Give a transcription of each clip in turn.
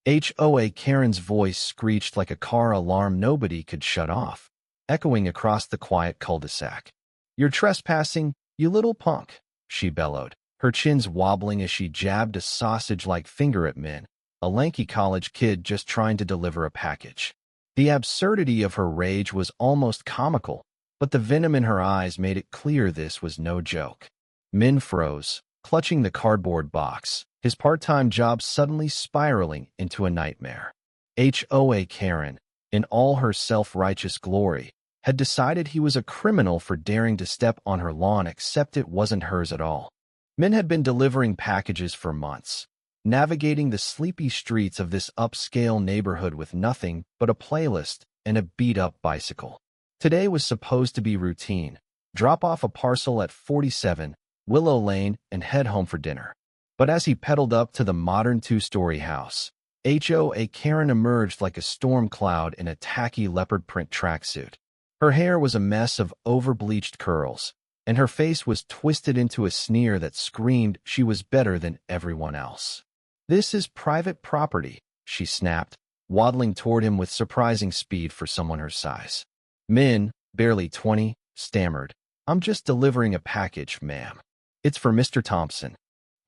HOA Karen's voice screeched like a car alarm nobody could shut off, echoing across the quiet cul-de-sac. "You're trespassing, you little punk," she bellowed, her chins wobbling as she jabbed a sausage-like finger at Min, a lanky college kid just trying to deliver a package. The absurdity of her rage was almost comical, but the venom in her eyes made it clear this was no joke. Min froze, clutching the cardboard box, his part-time job suddenly spiraling into a nightmare. HOA Karen, in all her self-righteous glory, had decided he was a criminal for daring to step on her lawn except it wasn't hers at all. Min had been delivering packages for months, navigating the sleepy streets of this upscale neighborhood with nothing but a playlist and a beat-up bicycle. Today was supposed to be routine. Drop off a parcel at 47 Willow Lane and head home for dinner. But as he pedaled up to the modern two-story house, HOA Karen emerged like a storm cloud in a tacky leopard print tracksuit. Her hair was a mess of over-bleached curls, and her face was twisted into a sneer that screamed she was better than everyone else. "This is private property," she snapped, waddling toward him with surprising speed for someone her size. Min, barely 20, stammered, "I'm just delivering a package, ma'am. It's for Mr. Thompson."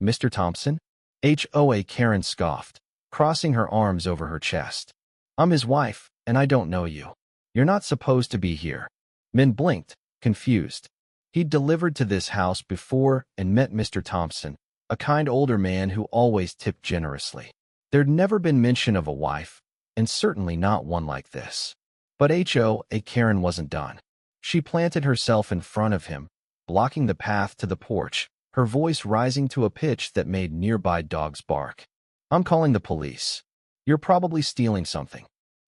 "Mr. Thompson?" HOA Karen scoffed, crossing her arms over her chest. "I'm his wife, and I don't know you. You're not supposed to be here." Min blinked, confused. He'd delivered to this house before and met Mr. Thompson, a kind older man who always tipped generously. There'd never been mention of a wife, and certainly not one like this. But HOA Karen wasn't done. She planted herself in front of him, blocking the path to the porch, her voice rising to a pitch that made nearby dogs bark. "I'm calling the police. You're probably stealing something."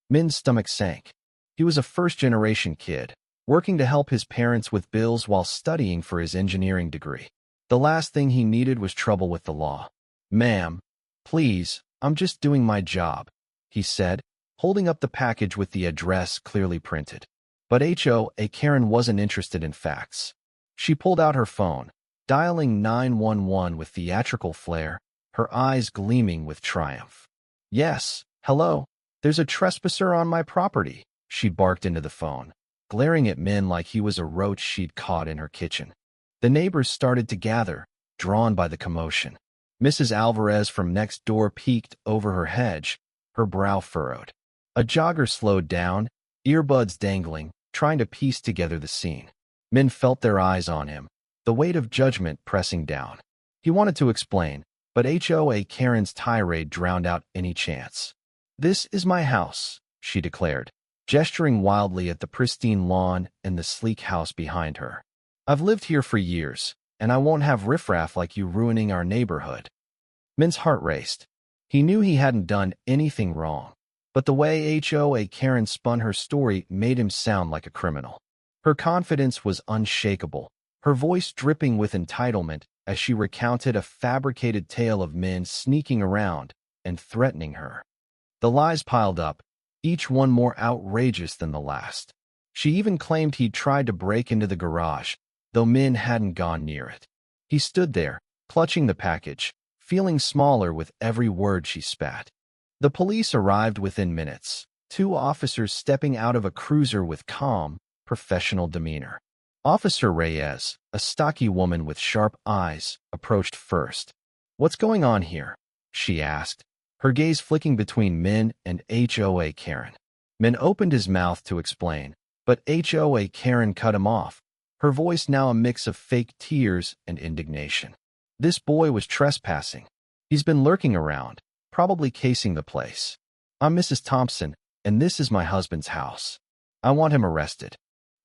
Min's stomach sank. He was a first-generation kid, working to help his parents with bills while studying for his engineering degree. The last thing he needed was trouble with the law. "Ma'am, please, I'm just doing my job," he said, holding up the package with the address clearly printed. But HOA Karen wasn't interested in facts. She pulled out her phone, dialing 911 with theatrical flair, her eyes gleaming with triumph. "Yes, hello, there's a trespasser on my property," she barked into the phone, glaring at Min like he was a roach she'd caught in her kitchen. The neighbors started to gather, drawn by the commotion. Mrs. Alvarez from next door peeked over her hedge, her brow furrowed. A jogger slowed down, earbuds dangling, trying to piece together the scene. Min felt their eyes on him, the weight of judgment pressing down. He wanted to explain, but HOA Karen's tirade drowned out any chance. "This is my house," she declared, gesturing wildly at the pristine lawn and the sleek house behind her. "I've lived here for years, and I won't have riffraff like you ruining our neighborhood." Min's heart raced. He knew he hadn't done anything wrong, but the way HOA Karen spun her story made him sound like a criminal. Her confidence was unshakable, her voice dripping with entitlement as she recounted a fabricated tale of men sneaking around and threatening her. The lies piled up, each one more outrageous than the last. She even claimed he'd tried to break into the garage, though Min hadn't gone near it. He stood there, clutching the package, feeling smaller with every word she spat. The police arrived within minutes, 2 officers stepping out of a cruiser with calm, professional demeanor. Officer Reyes, a stocky woman with sharp eyes, approached first. "What's going on here?" she asked, her gaze flicking between Min and HOA Karen. Min opened his mouth to explain, but HOA Karen cut him off, her voice now a mix of fake tears and indignation. "This boy was trespassing. He's been lurking around, probably casing the place. I'm Mrs. Thompson, and this is my husband's house. I want him arrested."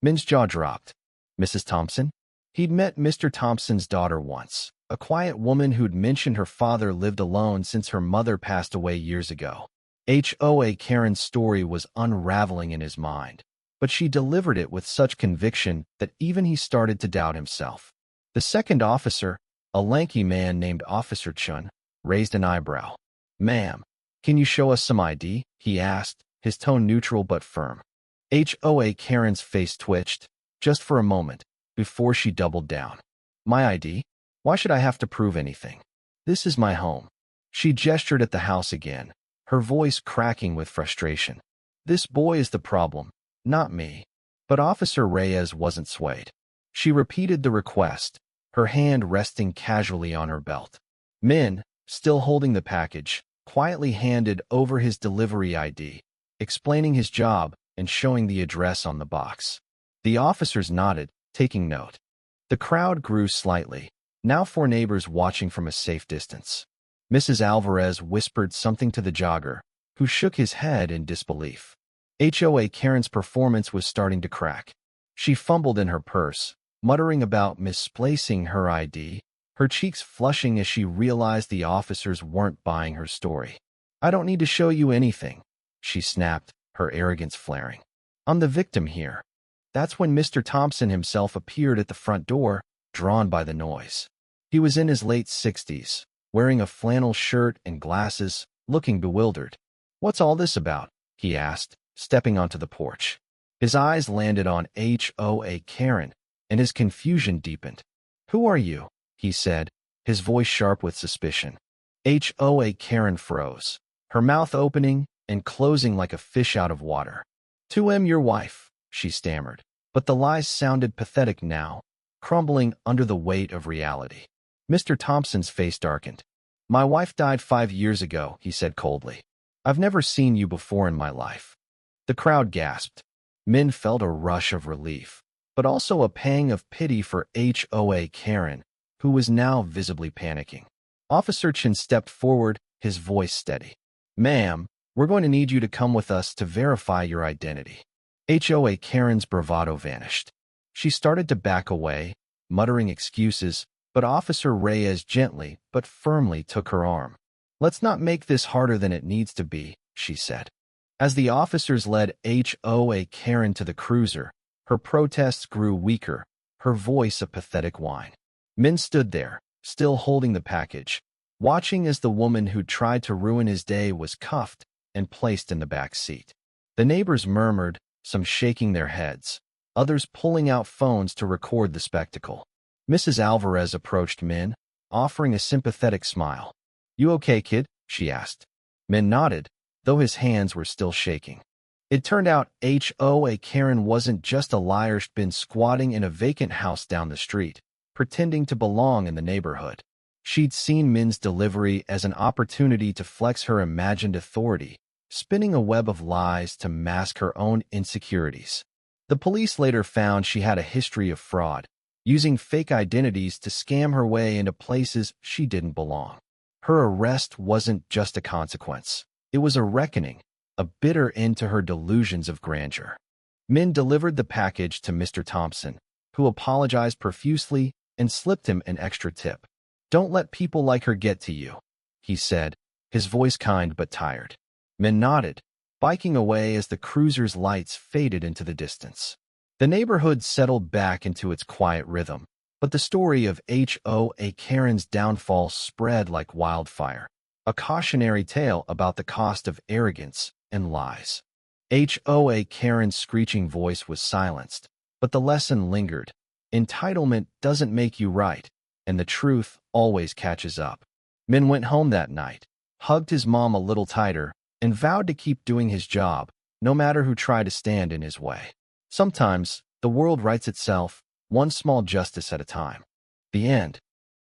Min's jaw dropped. Mrs. Thompson? He'd met Mr. Thompson's daughter once, a quiet woman who'd mentioned her father lived alone since her mother passed away years ago. HOA Karen's story was unraveling in his mind, but she delivered it with such conviction that even he started to doubt himself. The second officer, a lanky man named Officer Chun, raised an eyebrow. "Ma'am, can you show us some ID?" he asked, his tone neutral but firm. HOA Karen's face twitched, just for a moment, before she doubled down. "My ID? Why should I have to prove anything? This is my home." She gestured at the house again, her voice cracking with frustration. This boy is the problem, not me. But Officer Reyes wasn't swayed. She repeated the request, her hand resting casually on her belt. Min, still holding the package, quietly handed over his delivery ID, explaining his job and showing the address on the box. The officers nodded, taking note. The crowd grew slightly, now 4 neighbors watching from a safe distance. Mrs. Alvarez whispered something to the jogger, who shook his head in disbelief. HOA Karen's performance was starting to crack. She fumbled in her purse, muttering about misplacing her ID, her cheeks flushing as she realized the officers weren't buying her story. "I don't need to show you anything," she snapped, her arrogance flaring. "I'm the victim here." That's when Mr. Thompson himself appeared at the front door, drawn by the noise. He was in his late 60s, wearing a flannel shirt and glasses, looking bewildered. "What's all this about?" he asked, stepping onto the porch. His eyes landed on HOA Karen, and his confusion deepened. "Who are you?" he said, his voice sharp with suspicion. HOA Karen froze, her mouth opening and closing like a fish out of water. "To your wife," she stammered, but the lies sounded pathetic now, crumbling under the weight of reality. Mr. Thompson's face darkened. "My wife died 5 years ago," he said coldly. "I've never seen you before in my life." The crowd gasped. Min felt a rush of relief, but also a pang of pity for HOA Karen, who was now visibly panicking. Officer Chin stepped forward, his voice steady. "Ma'am, we're going to need you to come with us to verify your identity." HOA Karen's bravado vanished. She started to back away, muttering excuses, but Officer Reyes gently but firmly took her arm. "Let's not make this harder than it needs to be," she said. As the officers led HOA Karen to the cruiser, her protests grew weaker, her voice a pathetic whine. Min stood there, still holding the package, watching as the woman who'd tried to ruin his day was cuffed and placed in the back seat. The neighbors murmured, some shaking their heads, others pulling out phones to record the spectacle. Mrs. Alvarez approached Min, offering a sympathetic smile. "You okay, kid?" she asked. Min nodded, though his hands were still shaking. It turned out HOA Karen wasn't just a liar who'd been squatting in a vacant house down the street, pretending to belong in the neighborhood. She'd seen Min's delivery as an opportunity to flex her imagined authority, spinning a web of lies to mask her own insecurities. The police later found she had a history of fraud, using fake identities to scam her way into places she didn't belong. Her arrest wasn't just a consequence. It was a reckoning, a bitter end to her delusions of grandeur. Min delivered the package to Mr. Thompson, who apologized profusely and slipped him an extra tip. "Don't let people like her get to you," he said, his voice kind but tired. Min nodded, biking away as the cruiser's lights faded into the distance. The neighborhood settled back into its quiet rhythm, but the story of HOA Karen's downfall spread like wildfire, a cautionary tale about the cost of arrogance and lies. HOA Karen's screeching voice was silenced, but the lesson lingered. Entitlement doesn't make you right, and the truth always catches up. Min went home that night, hugged his mom a little tighter, and vowed to keep doing his job, no matter who tried to stand in his way. Sometimes, the world rights itself, one small justice at a time. The end.